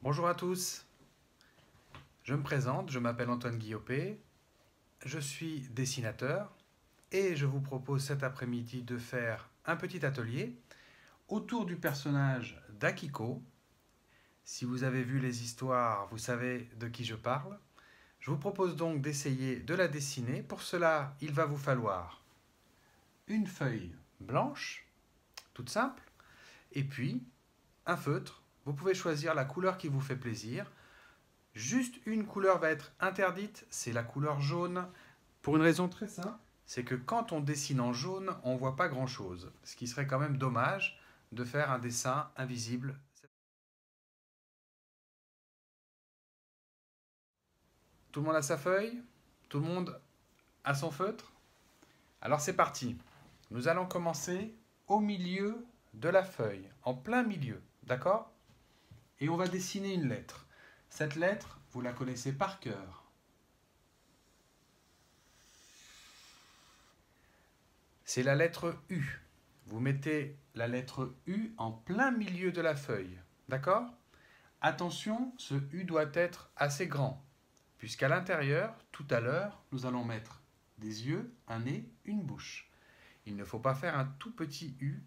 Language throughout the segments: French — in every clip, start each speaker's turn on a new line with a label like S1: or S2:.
S1: Bonjour à tous, je me présente, je m'appelle Antoine Guillopé, je suis dessinateur et je vous propose cet après-midi de faire un petit atelier autour du personnage d'Akiko. Si vous avez vu les histoires, vous savez de qui je parle. Je vous propose donc d'essayer de la dessiner. Pour cela, il va vous falloir une feuille blanche, toute simple, et puis un feutre. Vous pouvez choisir la couleur qui vous fait plaisir. Juste une couleur va être interdite, c'est la couleur jaune, pour une raison très simple, c'est que quand on dessine en jaune, on ne voit pas grand-chose, ce qui serait quand même dommage de faire un dessin invisible. Tout le monde a sa feuille? Tout le monde a son feutre? Alors c'est parti. Nous allons commencer au milieu de la feuille, en plein milieu, d'accord? Et on va dessiner une lettre. Cette lettre, vous la connaissez par cœur. C'est la lettre U. Vous mettez la lettre U en plein milieu de la feuille. D'accord? Attention, ce U doit être assez grand, puisqu'à l'intérieur, tout à l'heure, nous allons mettre des yeux, un nez, une bouche. Il ne faut pas faire un tout petit U,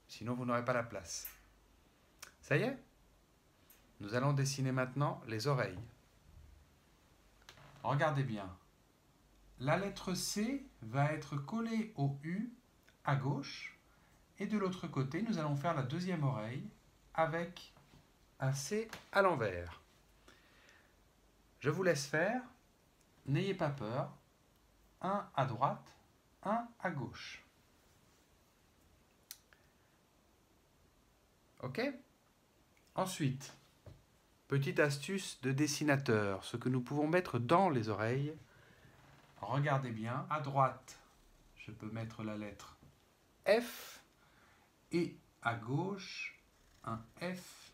S1: sinon vous n'aurez pas la place. Ça y est? Nous allons dessiner maintenant les oreilles. Regardez bien. La lettre C va être collée au U à gauche. Et de l'autre côté, nous allons faire la deuxième oreille avec un C à l'envers. Je vous laisse faire. N'ayez pas peur. Un à droite, un à gauche. Ok? Ensuite, petite astuce de dessinateur, ce que nous pouvons mettre dans les oreilles. Regardez bien, à droite, je peux mettre la lettre F et à gauche, un F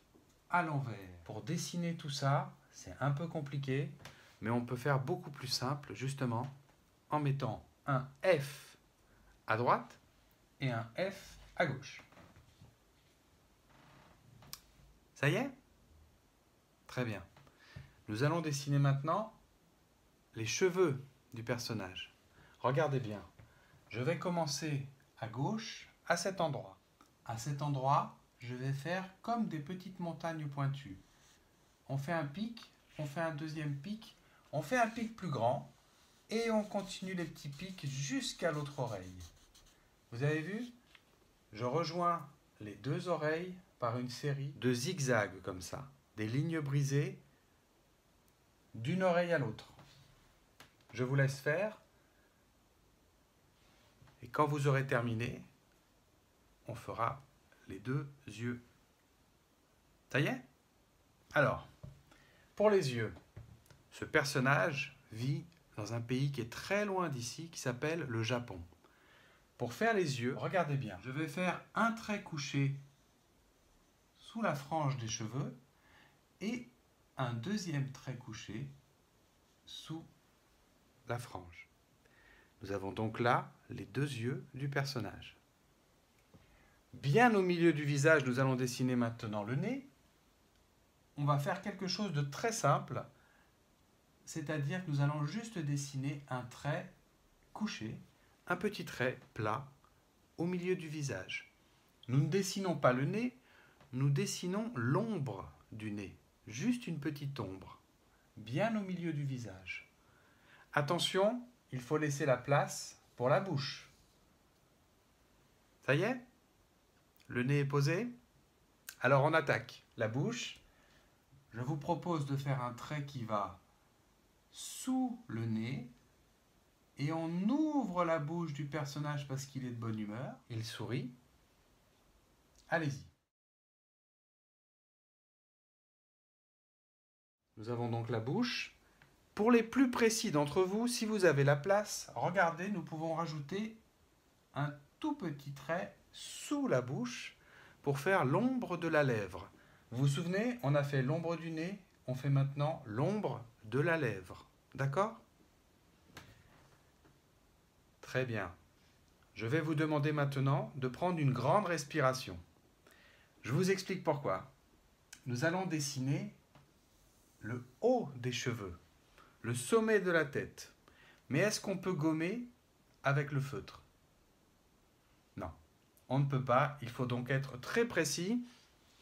S1: à l'envers. Pour dessiner tout ça, c'est un peu compliqué, mais on peut faire beaucoup plus simple, justement, en mettant un F à droite et un F à gauche. Ça y est? Très bien. Nous allons dessiner maintenant les cheveux du personnage. Regardez bien. Je vais commencer à gauche, à cet endroit. À cet endroit, je vais faire comme des petites montagnes pointues. On fait un pic, on fait un deuxième pic, on fait un pic plus grand et on continue les petits pics jusqu'à l'autre oreille. Vous avez vu? Je rejoins les deux oreilles par une série de zigzags comme ça, des lignes brisées d'une oreille à l'autre. Je vous laisse faire et quand vous aurez terminé, on fera les deux yeux. Ça y est? Alors, pour les yeux, ce personnage vit dans un pays qui est très loin d'ici, qui s'appelle le Japon. Pour faire les yeux, regardez bien, je vais faire un trait couché sous la frange des cheveux et un deuxième trait couché sous la frange. Nous avons donc là les deux yeux du personnage. Bien au milieu du visage, nous allons dessiner maintenant le nez. On va faire quelque chose de très simple, c'est-à-dire que nous allons juste dessiner un trait couché, un petit trait plat au milieu du visage. Nous ne dessinons pas le nez, nous dessinons l'ombre du nez, juste une petite ombre, bien au milieu du visage. Attention, il faut laisser la place pour la bouche. Ça y est? Le nez est posé? Alors on attaque la bouche. Je vous propose de faire un trait qui va sous le nez et on ouvre la bouche du personnage parce qu'il est de bonne humeur. Il sourit. Allez-y. Nous avons donc la bouche. Pour les plus précis d'entre vous, si vous avez la place, regardez, nous pouvons rajouter un tout petit trait sous la bouche pour faire l'ombre de la lèvre. Vous vous souvenez, on a fait l'ombre du nez, on fait maintenant l'ombre de la lèvre. D'accord? Très bien. Je vais vous demander maintenant de prendre une grande respiration. Je vous explique pourquoi. Nous allons dessiner le haut des cheveux, le sommet de la tête. Mais est-ce qu'on peut gommer avec le feutre? Non, on ne peut pas. Il faut donc être très précis.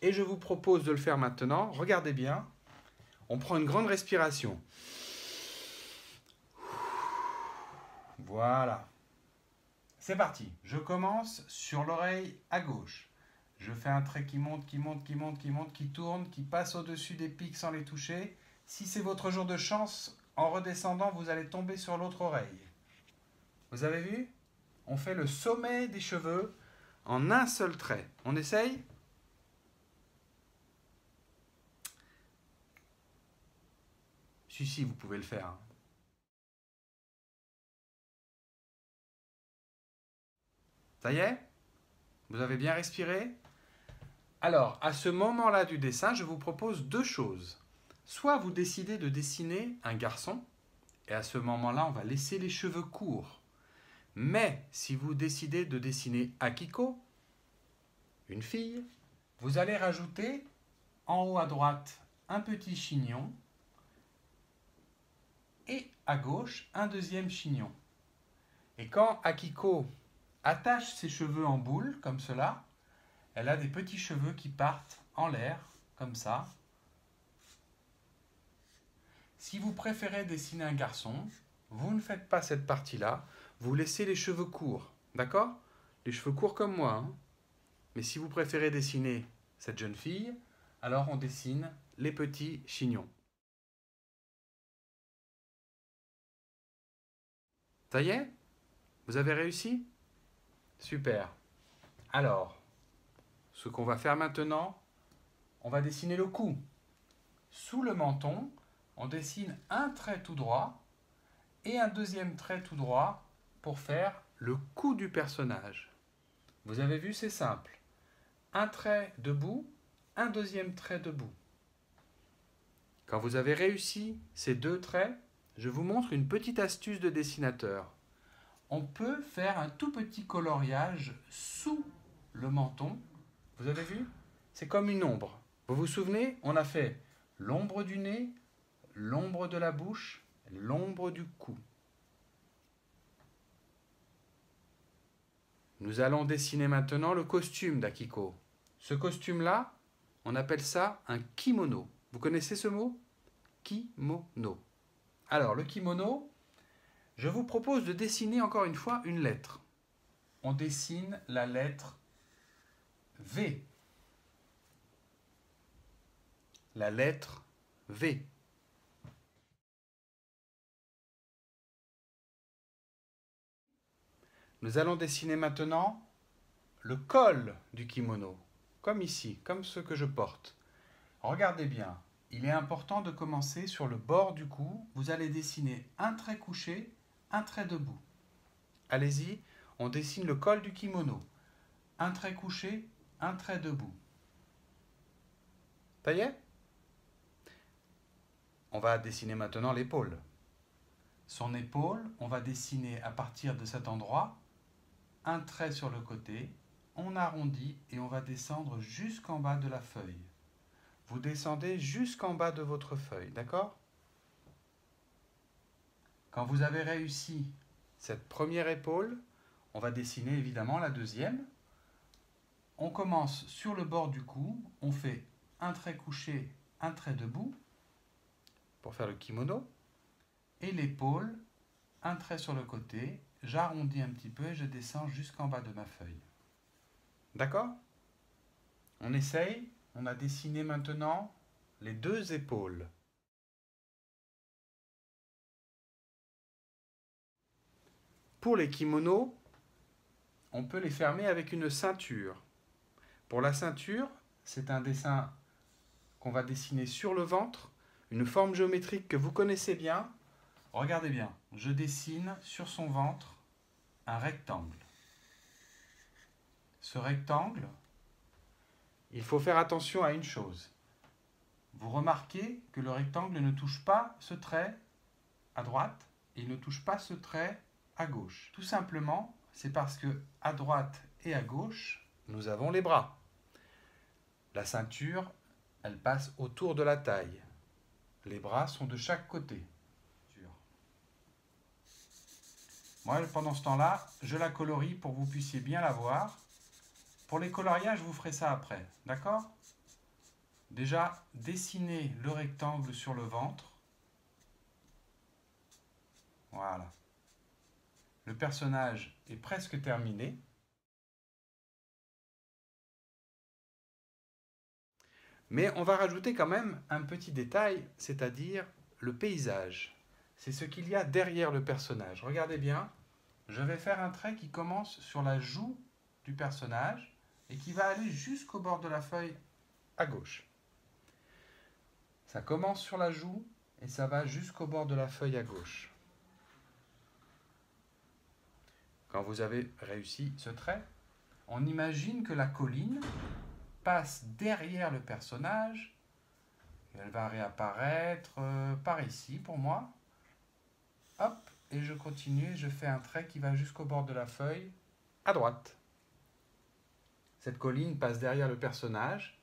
S1: Et je vous propose de le faire maintenant. Regardez bien. On prend une grande respiration. Voilà. C'est parti. Je commence sur l'oreille à gauche. Je fais un trait qui monte, qui monte, qui monte, qui monte, qui tourne, qui passe au-dessus des pics sans les toucher. Si c'est votre jour de chance, en redescendant, vous allez tomber sur l'autre oreille. Vous avez vu? On fait le sommet des cheveux en un seul trait. On essaye? Si, vous pouvez le faire. Ça y est? Vous avez bien respiré? Alors, à ce moment-là du dessin, je vous propose deux choses. Soit vous décidez de dessiner un garçon, et à ce moment-là, on va laisser les cheveux courts. Mais si vous décidez de dessiner Akiko, une fille, vous allez rajouter en haut à droite un petit chignon et à gauche un deuxième chignon. Et quand Akiko attache ses cheveux en boule, comme cela, elle a des petits cheveux qui partent en l'air, comme ça. Si vous préférez dessiner un garçon, vous ne faites pas cette partie-là, vous laissez les cheveux courts, d'accord? Les cheveux courts comme moi, hein. Mais si vous préférez dessiner cette jeune fille, alors on dessine les petits chignons. Ça y est? Vous avez réussi? Super. Alors, ce qu'on va faire maintenant, on va dessiner le cou. Sous le menton, on dessine un trait tout droit et un deuxième trait tout droit pour faire le cou du personnage. Vous avez vu, c'est simple. Un trait debout, un deuxième trait debout. Quand vous avez réussi ces deux traits, je vous montre une petite astuce de dessinateur. On peut faire un tout petit coloriage sous le menton. Vous avez vu? C'est comme une ombre. Vous vous souvenez? On a fait l'ombre du nez, l'ombre de la bouche, l'ombre du cou. Nous allons dessiner maintenant le costume d'Akiko. Ce costume-là, on appelle ça un kimono. Vous connaissez ce mot? Kimono. Alors, le kimono, je vous propose de dessiner encore une fois une lettre. On dessine la lettre V. La lettre V. Nous allons dessiner maintenant le col du kimono, comme ici, comme ce que je porte. Regardez bien, il est important de commencer sur le bord du cou. Vous allez dessiner un trait couché, un trait debout. Allez-y, on dessine le col du kimono. Un trait couché, un trait debout. Ça y est? On va dessiner maintenant l'épaule. Son épaule, on va dessiner à partir de cet endroit un trait sur le côté, on arrondit et on va descendre jusqu'en bas de la feuille. Vous descendez jusqu'en bas de votre feuille, d'accord? Quand vous avez réussi cette première épaule, on va dessiner évidemment la deuxième. On commence sur le bord du cou, on fait un trait couché, un trait debout pour faire le kimono. Et l'épaule, un trait sur le côté, j'arrondis un petit peu et je descends jusqu'en bas de ma feuille. D'accord? On essaye. On a dessiné maintenant les deux épaules. Pour les kimonos, on peut les fermer avec une ceinture. Pour la ceinture, c'est un dessin qu'on va dessiner sur le ventre, une forme géométrique que vous connaissez bien. Regardez bien, je dessine sur son ventre un rectangle. Ce rectangle, il faut faire attention à une chose. Vous remarquez que le rectangle ne touche pas ce trait à droite et il ne touche pas ce trait à gauche. Tout simplement, c'est parce que à droite et à gauche, nous avons les bras. La ceinture, elle passe autour de la taille. Les bras sont de chaque côté. Moi, pendant ce temps-là, je la colorie pour que vous puissiez bien la voir. Pour les coloriages, je vous ferai ça après, d'accord? Déjà, dessinez le rectangle sur le ventre. Voilà. Le personnage est presque terminé. Mais on va rajouter quand même un petit détail, c'est-à-dire le paysage. C'est ce qu'il y a derrière le personnage. Regardez bien, je vais faire un trait qui commence sur la joue du personnage et qui va aller jusqu'au bord de la feuille à gauche. Ça commence sur la joue et ça va jusqu'au bord de la feuille à gauche. Quand vous avez réussi ce trait, on imagine que la colline passe derrière le personnage. Et elle va réapparaître par ici pour moi. Hop, et je continue, je fais un trait qui va jusqu'au bord de la feuille à droite. Cette colline passe derrière le personnage.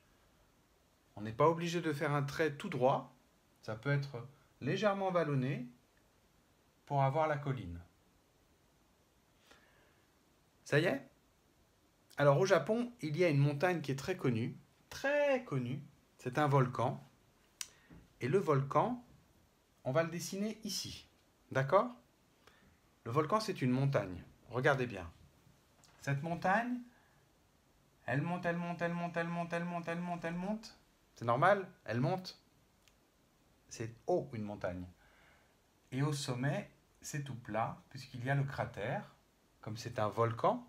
S1: On n'est pas obligé de faire un trait tout droit. Ça peut être légèrement vallonné pour avoir la colline. Ça y est? Alors au Japon, il y a une montagne qui est très connue. C'est un volcan. Et le volcan, on va le dessiner ici. D'accord? Le volcan, c'est une montagne. Regardez bien. Cette montagne, elle monte, elle monte, elle monte, elle monte, elle monte, elle monte, elle monte. C'est normal, elle monte. C'est haut, une montagne. Et au sommet, c'est tout plat, puisqu'il y a le cratère, comme c'est un volcan.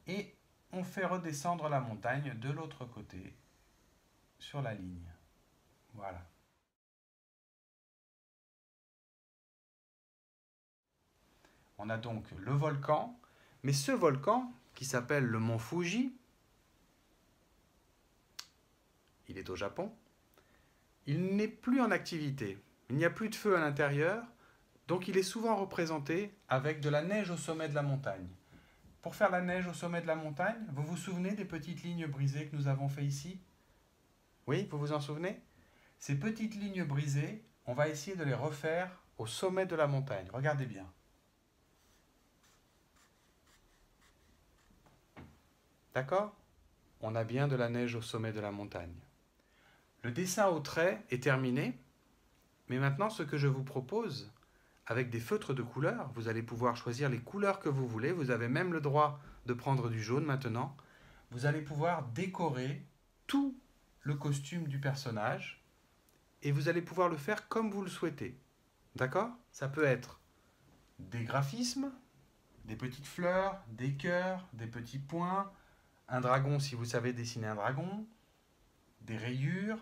S1: Et on fait redescendre la montagne de l'autre côté, sur la ligne. Voilà. On a donc le volcan, mais ce volcan, qui s'appelle le mont Fuji, il est au Japon, il n'est plus en activité. Il n'y a plus de feu à l'intérieur, donc il est souvent représenté avec de la neige au sommet de la montagne. Pour faire la neige au sommet de la montagne, vous vous souvenez des petites lignes brisées que nous avons fait ici? Oui, vous vous en souvenez? Ces petites lignes brisées, on va essayer de les refaire au sommet de la montagne. Regardez bien. D'accord? On a bien de la neige au sommet de la montagne. Le dessin au trait est terminé, mais maintenant ce que je vous propose, avec des feutres de couleur, vous allez pouvoir choisir les couleurs que vous voulez, vous avez même le droit de prendre du jaune maintenant, vous allez pouvoir décorer tout le costume du personnage et vous allez pouvoir le faire comme vous le souhaitez. D'accord? Ça peut être des graphismes, des petites fleurs, des cœurs, des petits points, un dragon si vous savez dessiner un dragon, des rayures,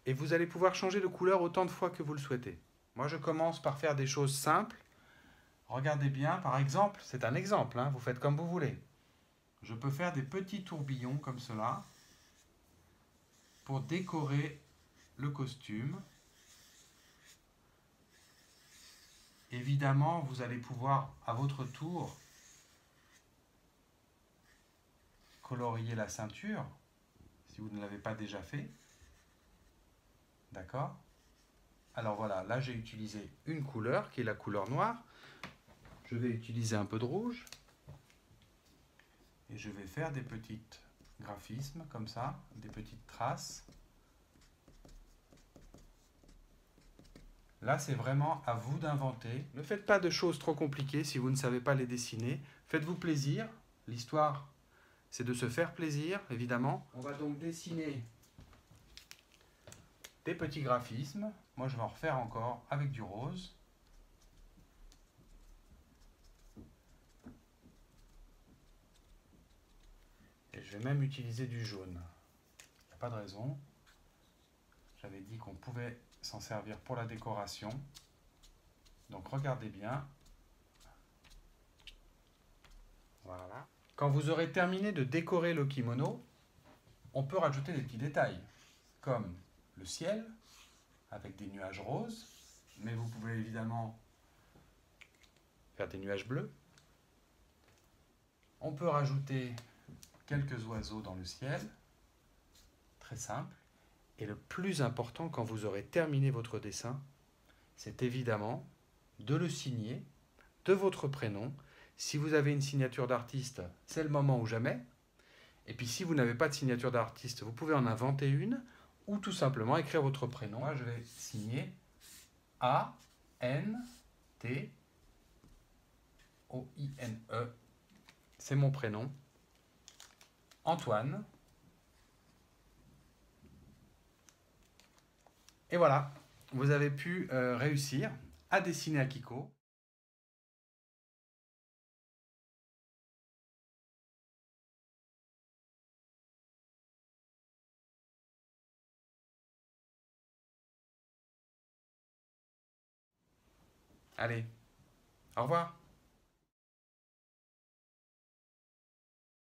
S1: et vous allez pouvoir changer de couleur autant de fois que vous le souhaitez. Moi, je commence par faire des choses simples. Regardez bien, par exemple, c'est un exemple, hein, vous faites comme vous voulez. Je peux faire des petits tourbillons comme cela pour décorer le costume. Évidemment, vous allez pouvoir, à votre tour, colorier la ceinture, si vous ne l'avez pas déjà fait. D'accord? Alors voilà, là j'ai utilisé une couleur qui est la couleur noire. Je vais utiliser un peu de rouge. Et je vais faire des petits graphismes comme ça, des petites traces. Là, c'est vraiment à vous d'inventer. Ne faites pas de choses trop compliquées si vous ne savez pas les dessiner. Faites-vous plaisir. L'histoire, c'est de se faire plaisir, évidemment. On va donc dessiner des petits graphismes. Moi, je vais en refaire encore avec du rose. Et je vais même utiliser du jaune. Il n'y a pas de raison. J'avais dit qu'on pouvait s'en servir pour la décoration. Donc regardez bien. Voilà. Quand vous aurez terminé de décorer le kimono, on peut rajouter des petits détails, comme le ciel, avec des nuages roses, mais vous pouvez évidemment faire des nuages bleus. On peut rajouter quelques oiseaux dans le ciel, très simple. Et le plus important quand vous aurez terminé votre dessin, c'est évidemment de le signer de votre prénom. Si vous avez une signature d'artiste, c'est le moment ou jamais. Et puis si vous n'avez pas de signature d'artiste, vous pouvez en inventer une ou tout simplement écrire votre prénom. Moi, je vais signer A-N-T-O-I-N-E. C'est mon prénom. Antoine. Et voilà, vous avez pu réussir à dessiner Akiko. Allez, au revoir.